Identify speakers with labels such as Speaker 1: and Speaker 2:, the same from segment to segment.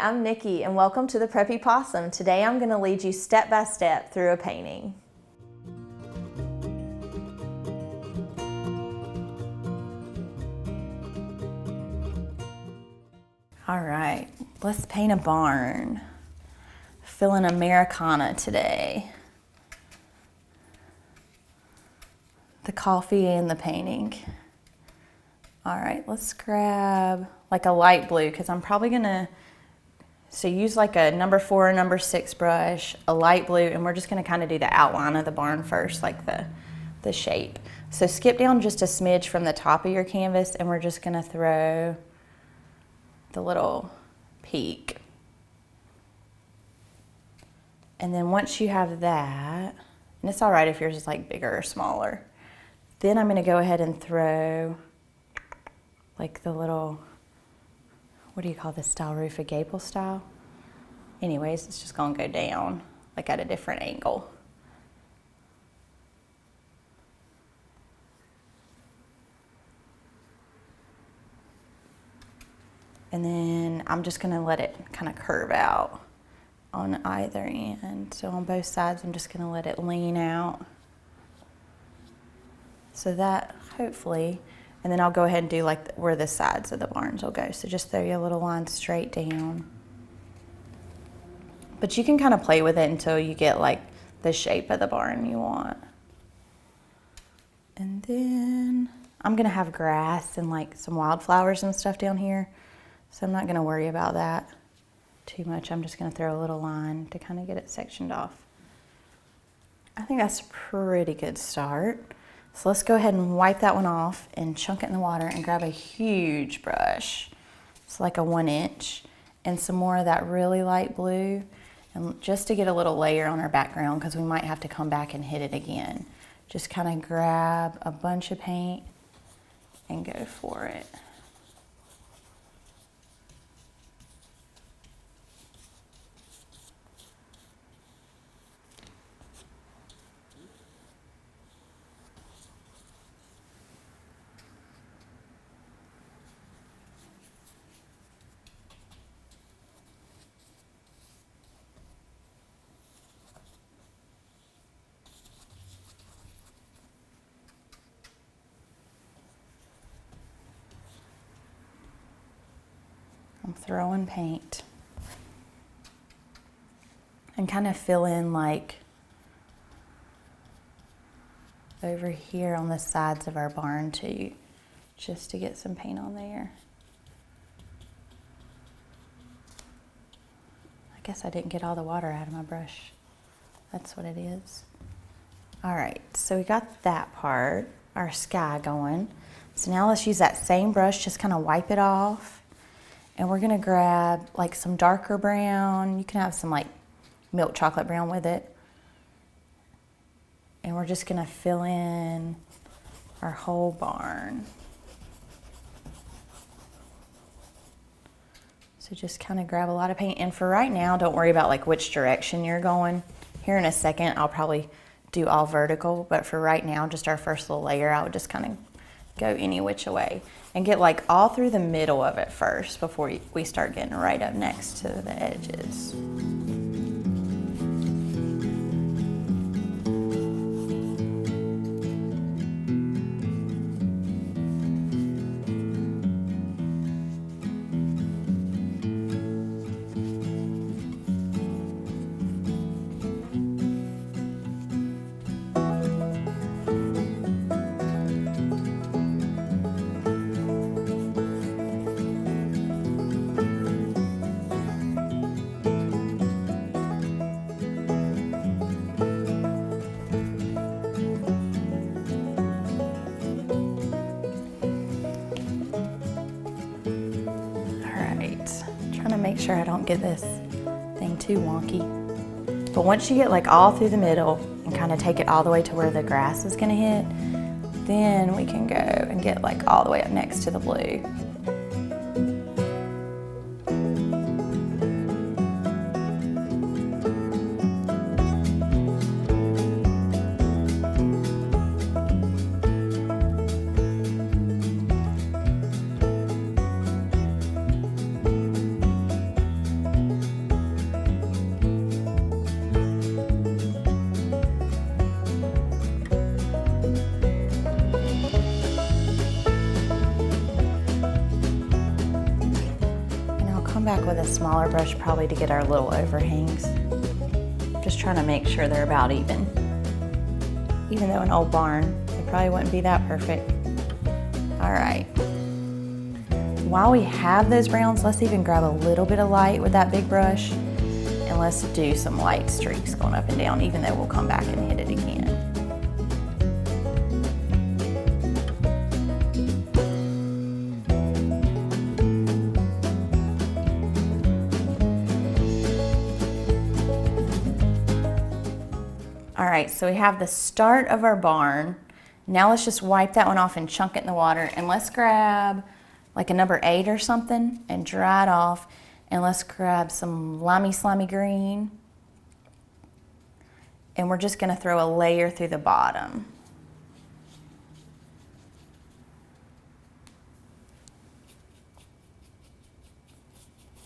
Speaker 1: I'm Nikki and welcome to the Preppy Possum. Today I'm going to lead you step by step through a painting. All right, let's paint a barn. Feeling Americana today. The coffee and the painting. All right, let's grab like a light blue because I'm probably gonna, so use like a number 4 or number 6 brush, a light blue, and we're just gonna kind of do the outline of the barn first, like the shape. So skip down just a smidge from the top of your canvas and we're just gonna throw the little peak. And then once you have that, and it's all right if yours is like bigger or smaller, then I'm gonna go ahead and throw like the little, what do you call this style, roof of gable style? Anyways, it's just gonna go down like at a different angle. And then I'm just gonna let it kind of curve out on either end. So on both sides, I'm just gonna let it lean out. So that hopefully, and then I'll go ahead and do like where the sides of the barns will go. So just throw your little line straight down. But you can kind of play with it until you get like the shape of the barn you want. And then I'm gonna have grass and like some wildflowers and stuff down here. So I'm not gonna worry about that too much. I'm just gonna throw a little line to kind of get it sectioned off. I think that's a pretty good start. So let's go ahead and wipe that one off and chunk it in the water and grab a huge brush. It's like a 1 inch and some more of that really light blue, and just to get a little layer on our background because we might have to come back and hit it again. Just kind of grab a bunch of paint and go for it. I'm throwing paint and kind of fill in like over here on the sides of our barn too, just to get some paint on there. I guess I didn't get all the water out of my brush. That's what it is. All right, so we got that part, our sky going. So now let's use that same brush, just kind of wipe it off. And we're gonna grab like some darker brown. You can have some like milk chocolate brown with it. And we're just gonna fill in our whole barn. So just kind of grab a lot of paint. And for right now, don't worry about like which direction you're going. Here in a second, I'll probably do all vertical, but for right now, just our first little layer, I would just kind of go any which way and get like all through the middle of it first before we start getting right up next to the edges. Make sure I don't get this thing too wonky. But once you get like all through the middle and kind of take it all the way to where the grass is gonna hit, then we can go and get like all the way up next to the blue. with a smaller brush probably to get our little overhangs. Just trying to make sure they're about even. Even though an old barn, they probably wouldn't be that perfect. All right. While we have those browns, let's even grab a little bit of light with that big brush, and let's do some light streaks going up and down, even though we'll come back and hit it again. All right, so we have the start of our barn. Now let's just wipe that one off and chunk it in the water, and let's grab like a number 8 or something and dry it off. And let's grab some limey slimy green. And we're just gonna throw a layer through the bottom.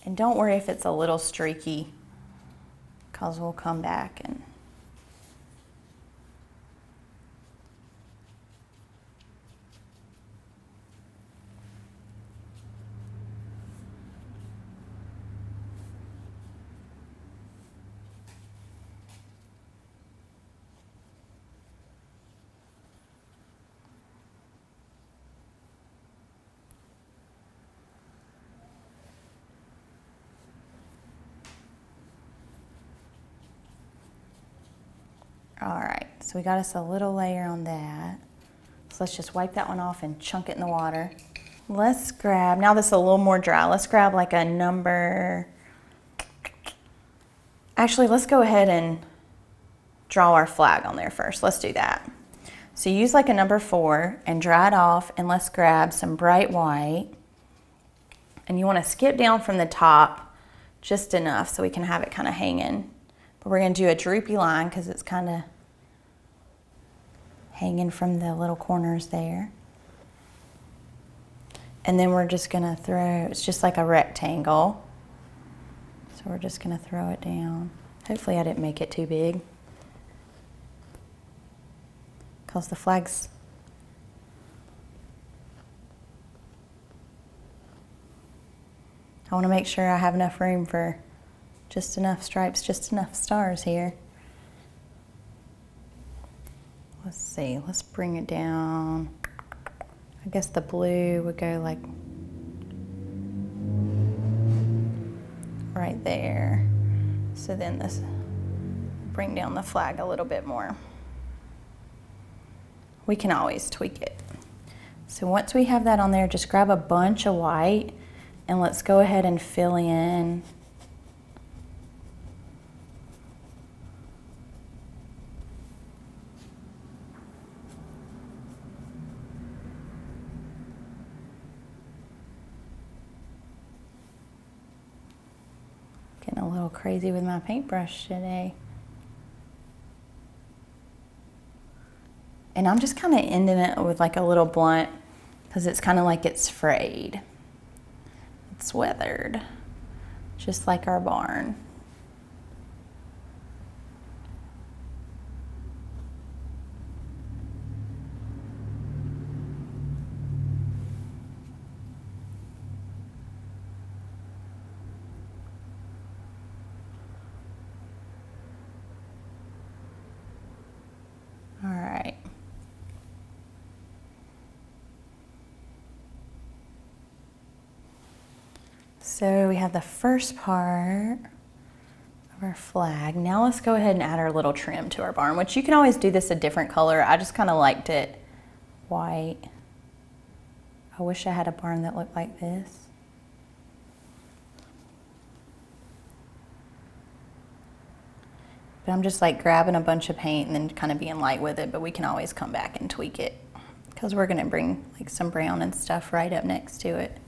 Speaker 1: And don't worry if it's a little streaky, because we'll come back and all right, so we got us a little layer on that. So let's just wipe that one off and chunk it in the water. Let's grab, now this is a little more dry, let's grab like a number, actually let's go ahead and draw our flag on there first. Let's do that. So use like a number 4 and dry it off, and let's grab some bright white. And you want to skip down from the top just enough so we can have it kind of hanging. But we're going to do a droopy line because it's kind of hanging from the little corners there. And then we're just going to throw, it's just like a rectangle. So we're just going to throw it down. Hopefully I didn't make it too big, because the flag's I want to make sure I have enough room for just enough stripes, just enough stars here. Let's see, let's bring it down. I guess the blue would go like right there. So then this, bring down the flag a little bit more. We can always tweak it. So once we have that on there, just grab a bunch of white and let's go ahead and fill in getting a little crazy with my paintbrush today. And I'm just kind of ending it with like a little blunt because it's kind of like it's frayed. It's weathered, just like our barn. All right. So we have the first part of our flag. Now let's go ahead and add our little trim to our barn, which you can always do this a different color. I just kind of liked it white. I wish I had a barn that looked like this. But I'm just like grabbing a bunch of paint and then kind of being light with it, but we can always come back and tweak it because we're gonna bring like some brown and stuff right up next to it.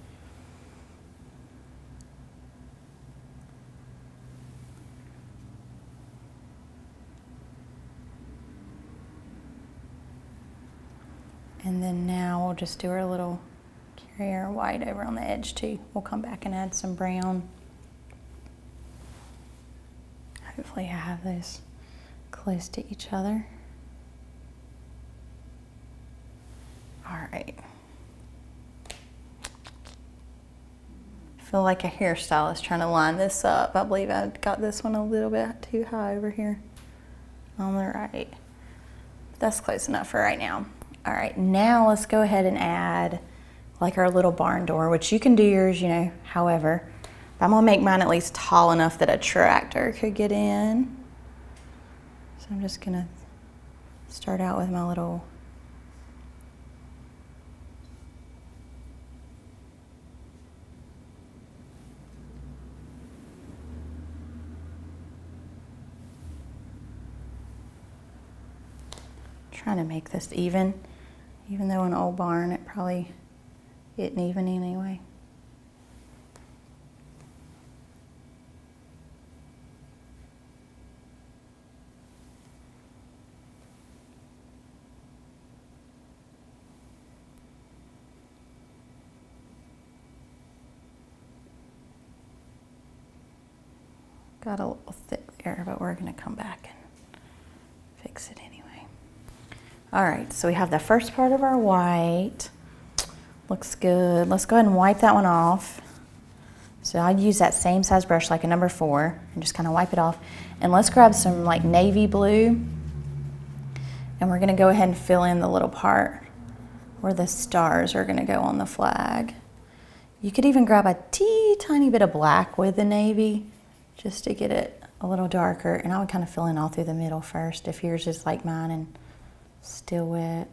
Speaker 1: And then now we'll just do our little, carry our white over on the edge too. We'll come back and add some brown. Hopefully I have those close to each other. All right. feel like a hairstylist trying to line this up. I believe I got this one a little bit too high over here on the right. That's close enough for right now. All right, now let's go ahead and add like our little barn door, which you can do yours, you know, however. But I'm gonna make mine at least tall enough that a tractor could get in. So I'm just gonna start out with my little trying to make this even though an old barn it probably isn't even anyway. Got a little thick there, but we're gonna come back and fix it anyway. All right, so we have the first part of our white. Looks good. Let's go ahead and wipe that one off. So I'd use that same size brush, like a number 4, and just kind of wipe it off. And let's grab some like navy blue, and we're gonna go ahead and fill in the little part where the stars are gonna go on the flag. You could even grab a tiny bit of black with the navy just to get it a little darker. And I would kind of fill in all through the middle first if yours is like mine and still wet.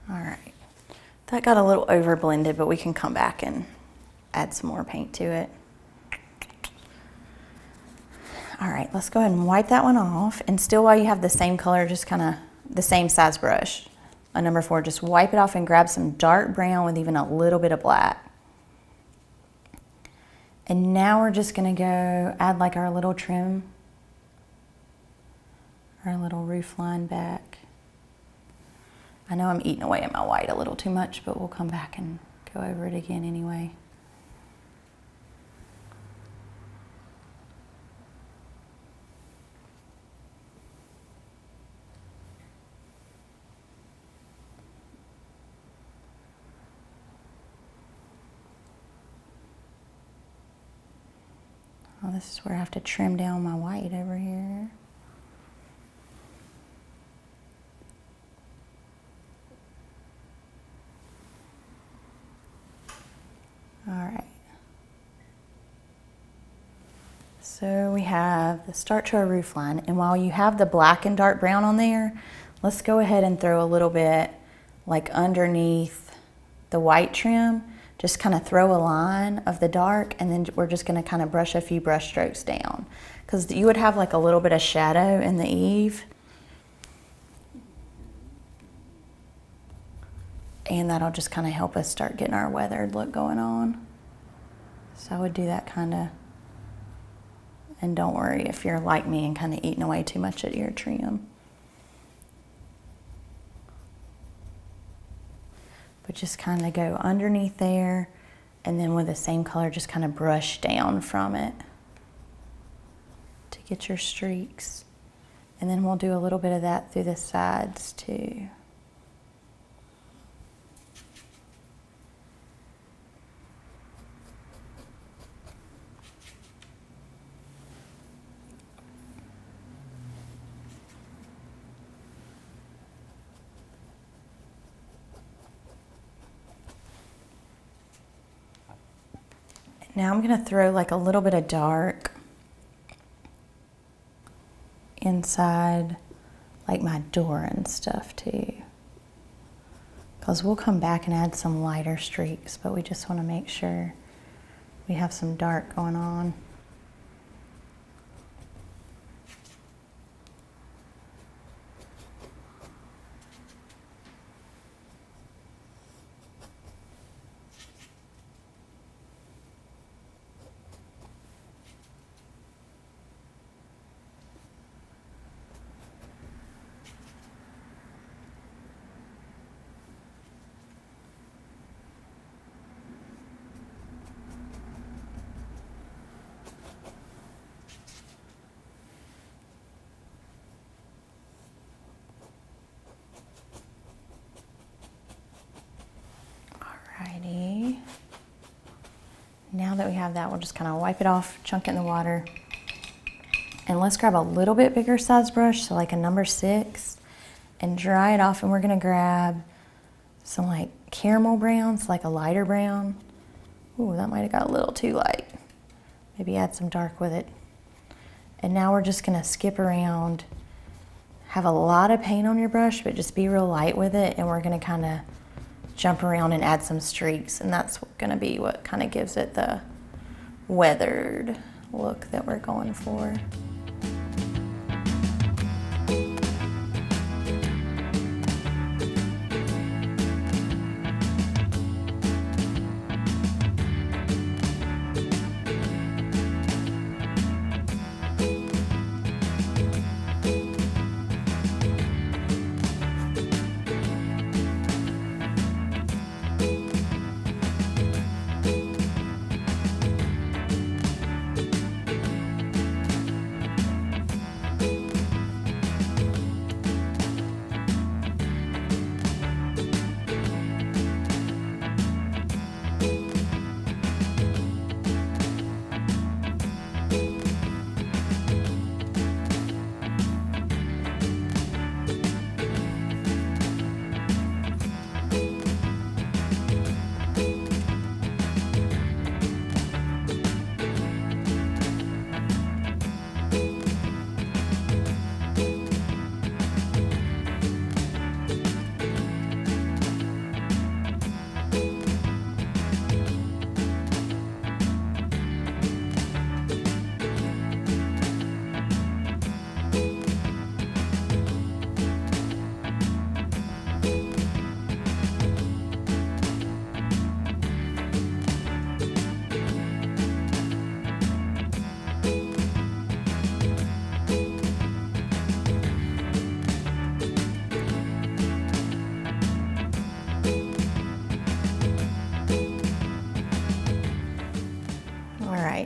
Speaker 1: All right, that got a little over blended, but we can come back and add some more paint to it. All right, let's go ahead and wipe that one off. And still, while you have the same color, just kind of the same size brush, a number 4, just wipe it off and grab some dark brown with even a little bit of black. And now we're just gonna go add like our little trim, our little roof line back. I know I'm eating away at my white a little too much, but we'll come back and go over it again anyway. Oh, this is where I have to trim down my white over here. All right. So we have the start to our roof line, and while you have the black and dark brown on there, let's go ahead and throw a little bit like underneath the white trim. Just kind of throw a line of the dark, and then we're just gonna kind of brush a few brush strokes down, because you would have like a little bit of shadow in the eave. And that'll just kind of help us start getting our weathered look going on. So I would do that kind of, and don't worry if you're like me and kind of eating away too much at your trim. But just kind of go underneath there, and then with the same color, just kind of brush down from it to get your streaks. And then we'll do a little bit of that through the sides too. Now I'm going to throw like a little bit of dark inside like my door and stuff too, because we'll come back and add some lighter streaks, but we just want to make sure we have some dark going on. that we have that, we'll just kind of wipe it off, chunk it in the water. And let's grab a little bit bigger size brush, so like a number 6, and dry it off. And we're gonna grab some like caramel browns, like a lighter brown. Ooh, that might have got a little too light. Maybe add some dark with it. And now we're just gonna skip around. Have a lot of paint on your brush, but just be real light with it. And we're gonna kind of jump around and add some streaks. And that's gonna be what kind of gives it the weathered look that we're going for.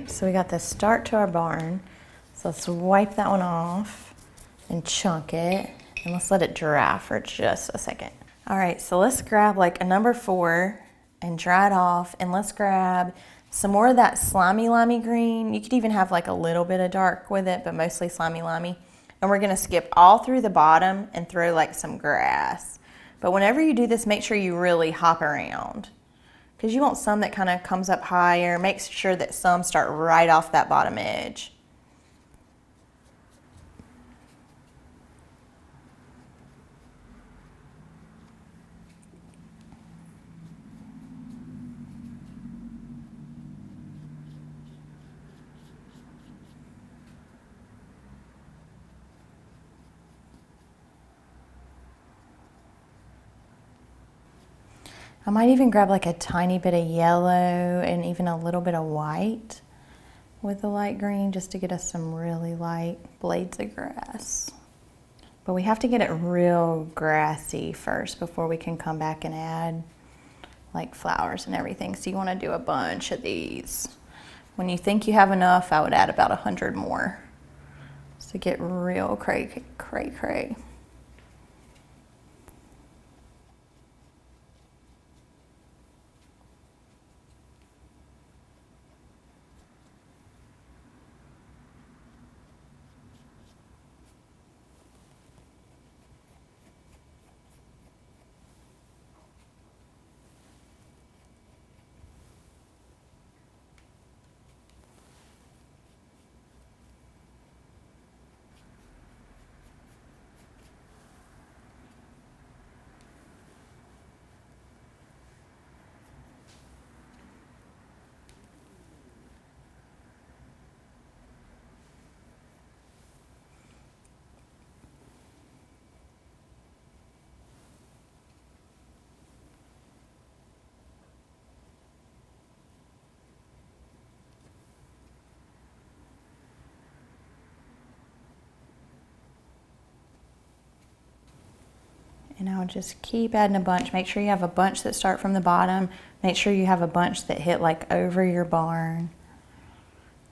Speaker 1: So we got the start to our barn. So let's wipe that one off and chunk it, and let's let it dry for just a second. All right, so let's grab like a number 4 and dry it off, and let's grab some more of that slimy limey green. You could even have like a little bit of dark with it, but mostly slimy limey. And we're gonna skip all through the bottom and throw like some grass. But whenever you do this, make sure you really hop around, because you want some that kind of comes up higher. Make sure that some start right off that bottom edge. I might even grab like a tiny bit of yellow and even a little bit of white with the light green, just to get us some really light blades of grass. But we have to get it real grassy first before we can come back and add like flowers and everything. So you want to do a bunch of these. When you think you have enough, I would add about 100 more to get real cray. And I'll just keep adding a bunch. Make sure you have a bunch that start from the bottom. Make sure you have a bunch that hit like over your barn.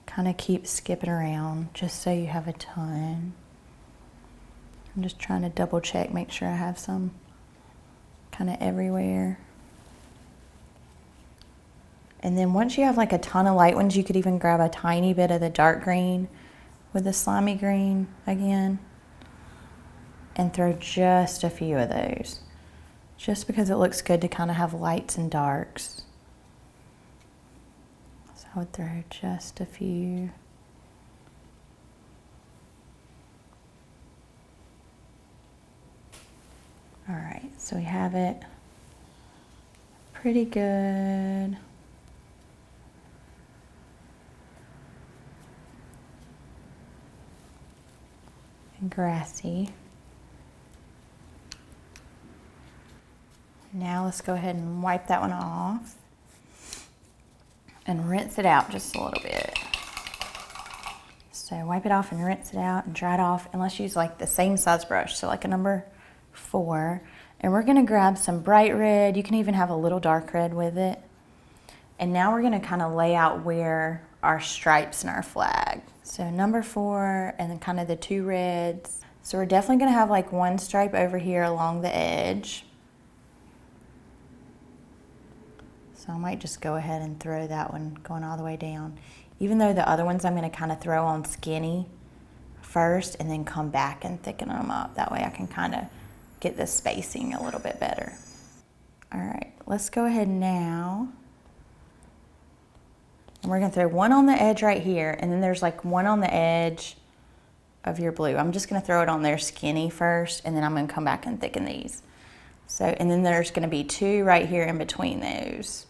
Speaker 1: Kind of keep skipping around just so you have a ton. I'm just trying to double check, make sure I have some kind of everywhere. And then once you have like a ton of light ones, you could even grab a tiny bit of the dark green with the slimy green again and throw just a few of those, just because it looks good to kind of have lights and darks. So I would throw just a few. All right, so we have it pretty good and grassy. Now let's go ahead and wipe that one off and rinse it out just a little bit. So wipe it off and rinse it out and dry it off, and let's use like the same size brush, so like a number 4. And we're gonna grab some bright red. You can even have a little dark red with it. And now we're gonna kind of lay out where our stripes and our flag. So number 4 and then kind of the 2 reds. So we're definitely gonna have like one stripe over here along the edge. So I might just go ahead and throw that one going all the way down. Even though the other ones I'm gonna kind of throw on skinny first and then come back and thicken them up. That way I can kind of get the spacing a little bit better. All right, let's go ahead now. And we're gonna throw one on the edge right here, and then there's like one on the edge of your blue. I'm just gonna throw it on there skinny first, and then I'm gonna come back and thicken these. So, and then there's gonna be 2 right here in between those.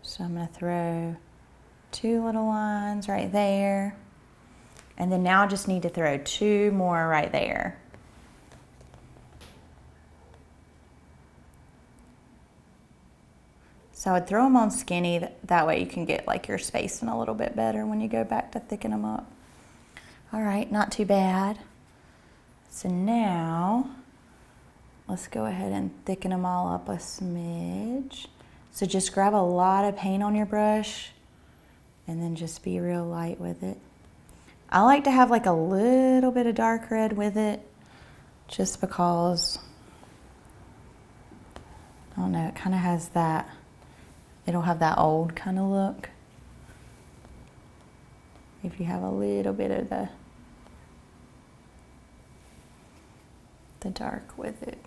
Speaker 1: So I'm gonna throw 2 little lines right there. And then now I just need to throw 2 more right there. So I would throw them on skinny, that way you can get like your spacing a little bit better when you go back to thicken them up. All right, not too bad. So now, let's go ahead and thicken them all up a smidge. So just grab a lot of paint on your brush and then just be real light with it. I like to have like a little bit of dark red with it, just because, I don't know, it kind of has that, it'll have that old kind of look if you have a little bit of the dark with it.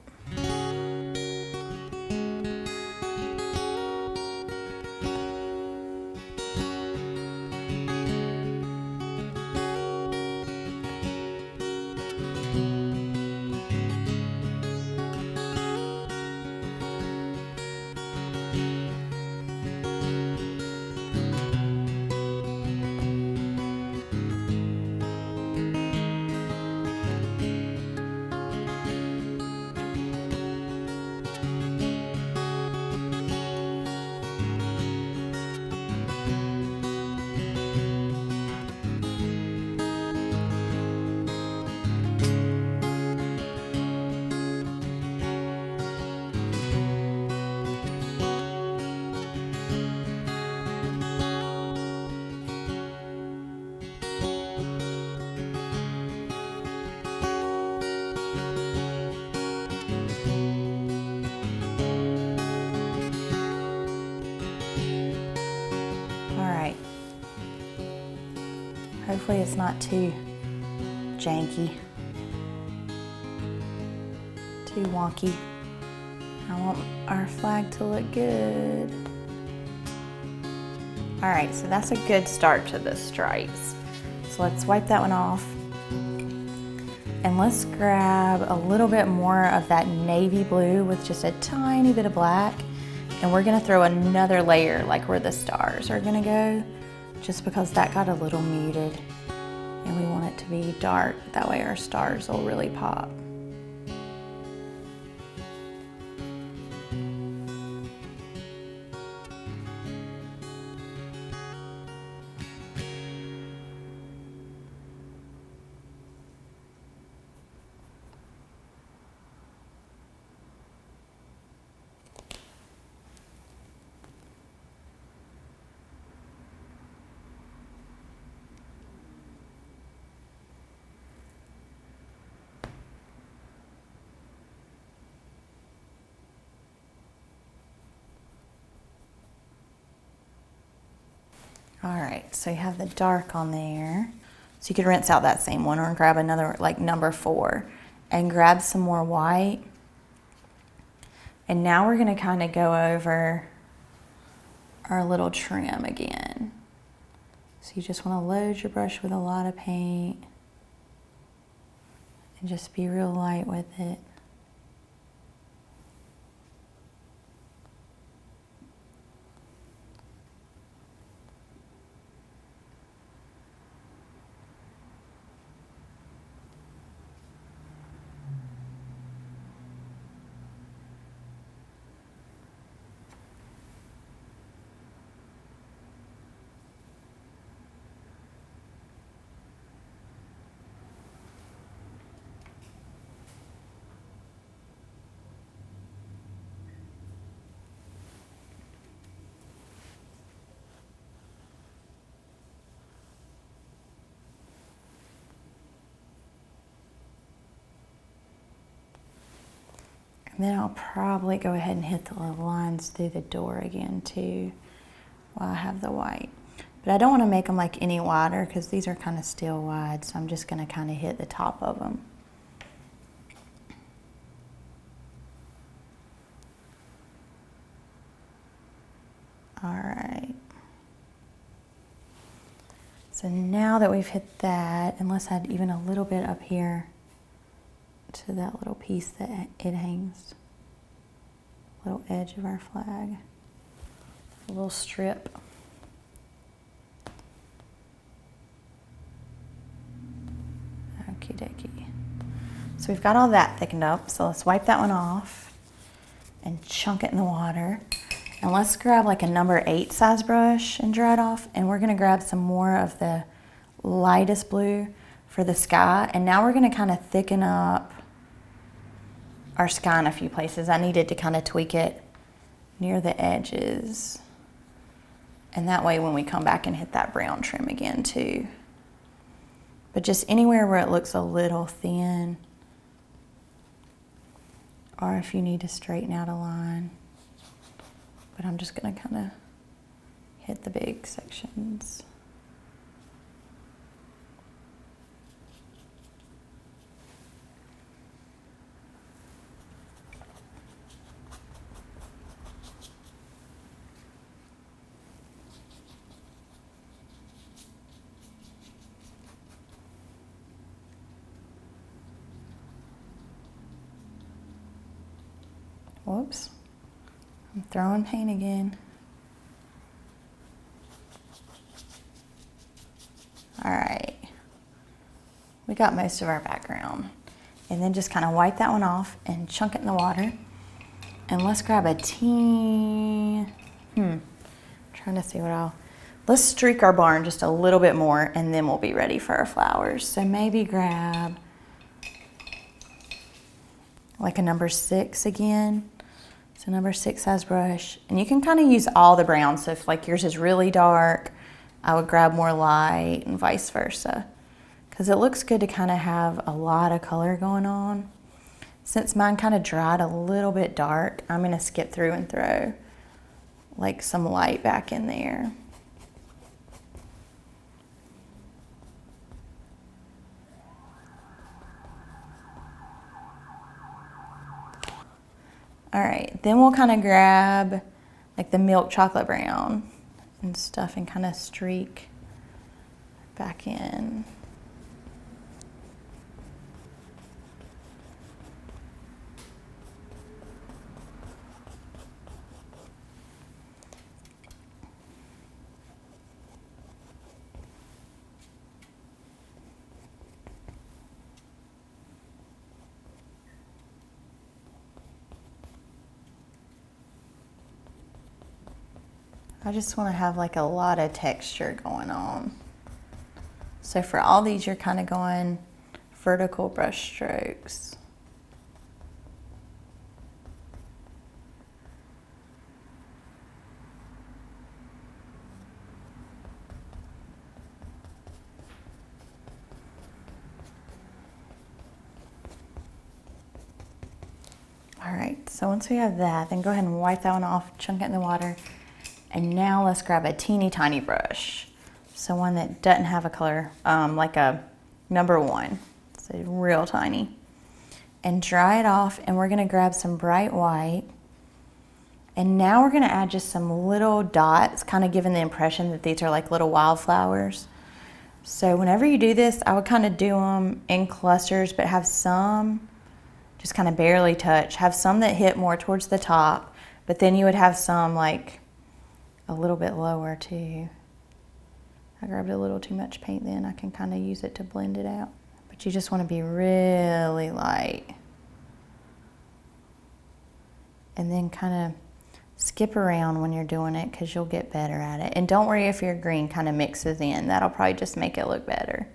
Speaker 1: Hopefully it's not too janky, too wonky. I want our flag to look good. All right, so that's a good start to the stripes. So let's wipe that one off. And let's grab a little bit more of that navy blue with just a tiny bit of black. And we're gonna throw another layer like where the stars are gonna go, just because that got a little muted and we want it to be dark. That way our stars will really pop. All right, so you have the dark on there. So you could rinse out that same one or grab another, like number 4, and grab some more white. And now we're gonna kind of go over our little trim again. So you just wanna load your brush with a lot of paint and just be real light with it. And then I'll probably go ahead and hit the little lines through the door again too while I have the white. But I don't want to make them like any wider because these are kind of still wide, so I'm just going to kind of hit the top of them. All right. So now that we've hit that, and let's add even a little bit up here to that little piece that it hangs, little edge of our flag, a little strip. Okie dokie. So we've got all that thickened up, so let's wipe that one off and chunk it in the water. And let's grab like a number 8 size brush and dry it off, and we're gonna grab some more of the lightest blue for the sky, and now we're gonna kind of thicken up our sky in a few places. I needed to kind of tweak it near the edges. And that way when we come back and hit that brown trim again too. But just anywhere where it looks a little thin, or if you need to straighten out a line. But I'm just gonna kind of hit the big sections. Whoops, I'm throwing paint again. All right, we got most of our background. And then just kind of wipe that one off and chunk it in the water. And let's grab a trying to see what let's streak our barn just a little bit more and then we'll be ready for our flowers. So maybe grab like a number 6 again. So number 6 size brush, and you can kind of use all the browns. So if like yours is really dark, I would grab more light and vice versa. Because it looks good to kind of have a lot of color going on. Since mine kind of dried a little bit dark, I'm gonna skip through and throw like some light back in there. All right, then we'll kind of grab like the milk chocolate brown and stuff and kind of streak back in. I just want to have like a lot of texture going on. So for all these, you're kind of going vertical brush strokes. All right, so once we have that, then go ahead and wipe that one off, chunk it in the water. And now let's grab a teeny tiny brush. So one that doesn't have a color, like a #1. So real tiny. And dry it off, and we're gonna grab some bright white. And now we're gonna add just some little dots, kind of giving the impression that these are like little wildflowers. So whenever you do this, I would kind of do them in clusters, but have some just kind of barely touch. Have some that hit more towards the top, but then you would have some like a little bit lower too. I grabbed a little too much paint then. I can kind of use it to blend it out. But you just want to be really light. And then kind of skip around when you're doing it because you'll get better at it. And don't worry if your green kind of mixes in. That'll probably just make it look better.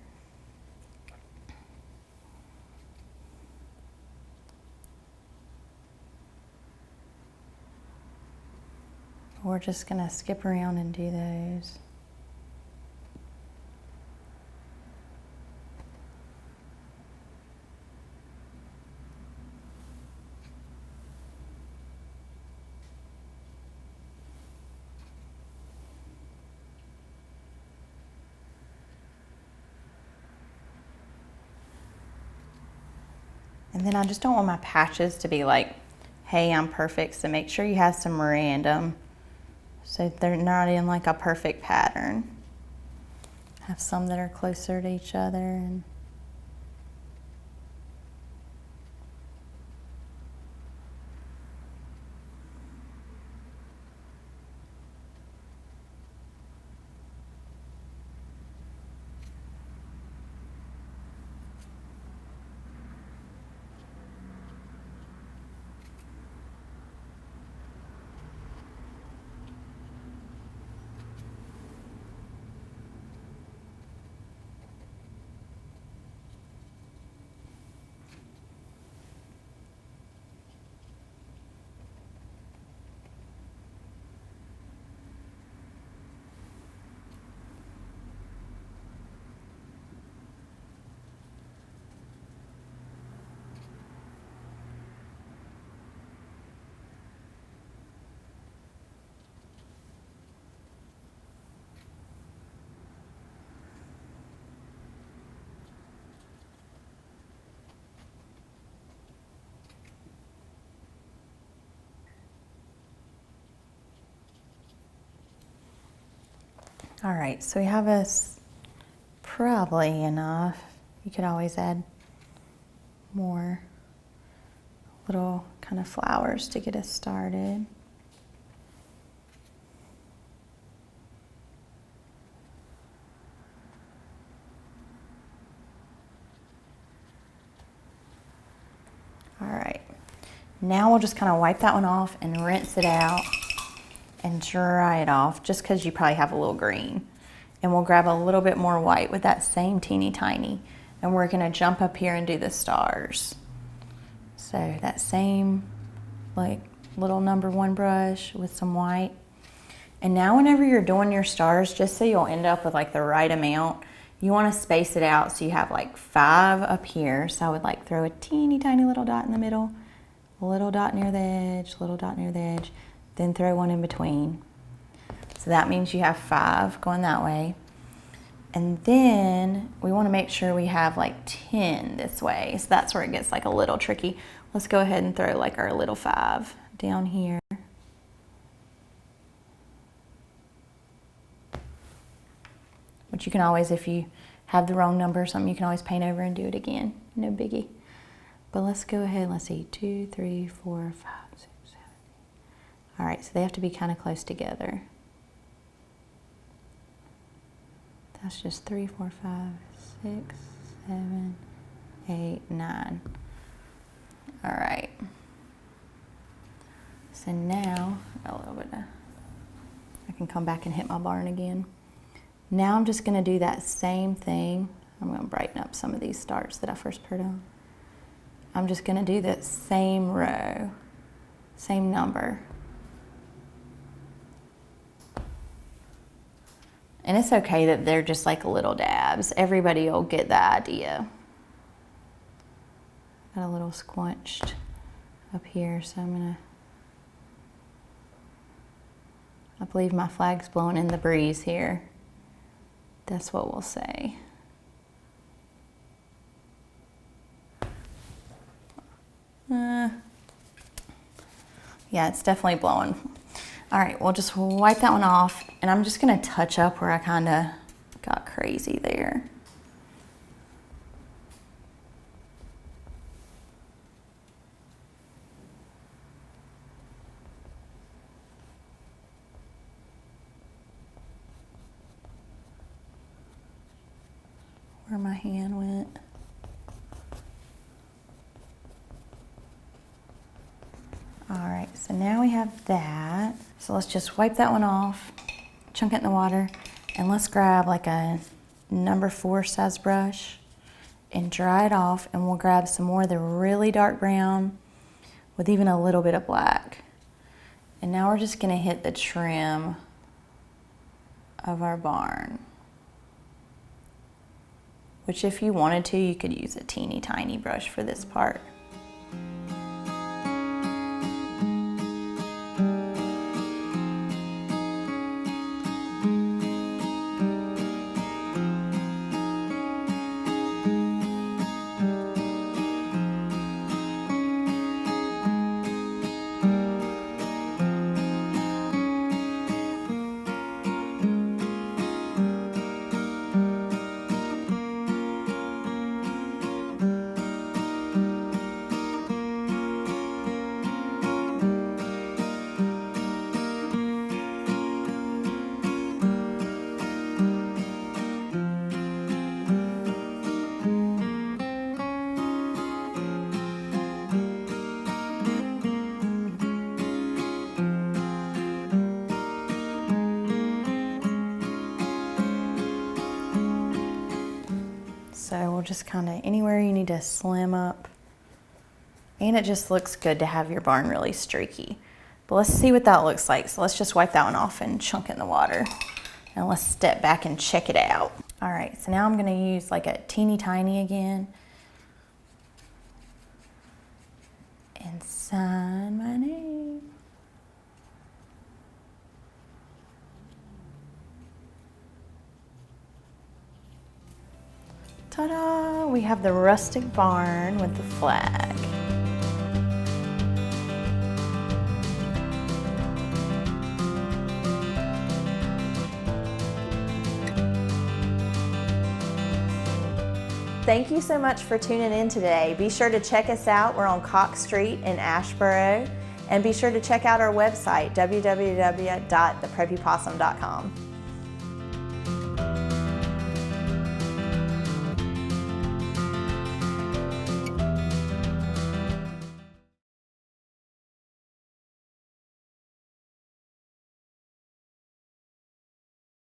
Speaker 1: We're just going to skip around and do those. And then I just don't want my patches to be like, hey, I'm perfect. So make sure you have some random so they're not in like a perfect pattern. Have some that are closer to each other. And all right, so we have us probably enough. You could always add more little kind of flowers to get us started. All right, now we'll just kind of wipe that one off and rinse it out and dry it off, just because you probably have a little green. And we'll grab a little bit more white with that same teeny tiny, and we're gonna jump up here and do the stars. So that same like little #1 brush with some white. And now whenever you're doing your stars, just so you'll end up with like the right amount, you wanna space it out so you have like 5 up here. So I would like throw a teeny tiny little dot in the middle, a little dot near the edge, little dot near the edge, then throw one in between. So that means you have 5 going that way. And then we want to make sure we have like 10 this way. So that's where it gets like a little tricky. Let's go ahead and throw like our little 5 down here. Which you can always, if you have the wrong number or something, you can always paint over and do it again. No biggie. But let's go ahead, let's see, 2, 3, 4, 5, 6, 7. All right, so they have to be kind of close together. That's just 3, 4, 5, 6, 7, 8, 9. All right. So now, a little bit I can come back and hit my barn again. Now I'm just gonna do that same thing. I'm gonna brighten up some of these stars that I first put on. I'm just gonna do that same row, same number. And it's okay that they're just like little dabs. Everybody will get the idea. Got a little squunched up here, so I'm gonna, I believe my flag's blowing in the breeze here. That's what we'll say. Yeah, it's definitely blowing. All right, we'll just wipe that one off, and I'm just gonna touch up where I kind of got crazy there. Where my hand went. All right, so now we have that. So let's just wipe that one off, chunk it in the water, and let's grab like a number 4 size brush and dry it off, and we'll grab some more of the really dark brown with even a little bit of black. And now we're just gonna hit the trim of our barn, which if you wanted to, you could use a teeny tiny brush for this part. So we'll just kind of, anywhere you need to slim up. And it just looks good to have your barn really streaky. But let's see what that looks like. So let's just wipe that one off and chunk it in the water. And let's step back and check it out. All right, so now I'm gonna use like a teeny tiny again. And sign my name. Ta-da! We have the rustic barn with the flag. Thank you so much for tuning in today. Be sure to check us out. We're on Cox Street in Asheboro. And be sure to check out our website, www.thepreppypossum.com.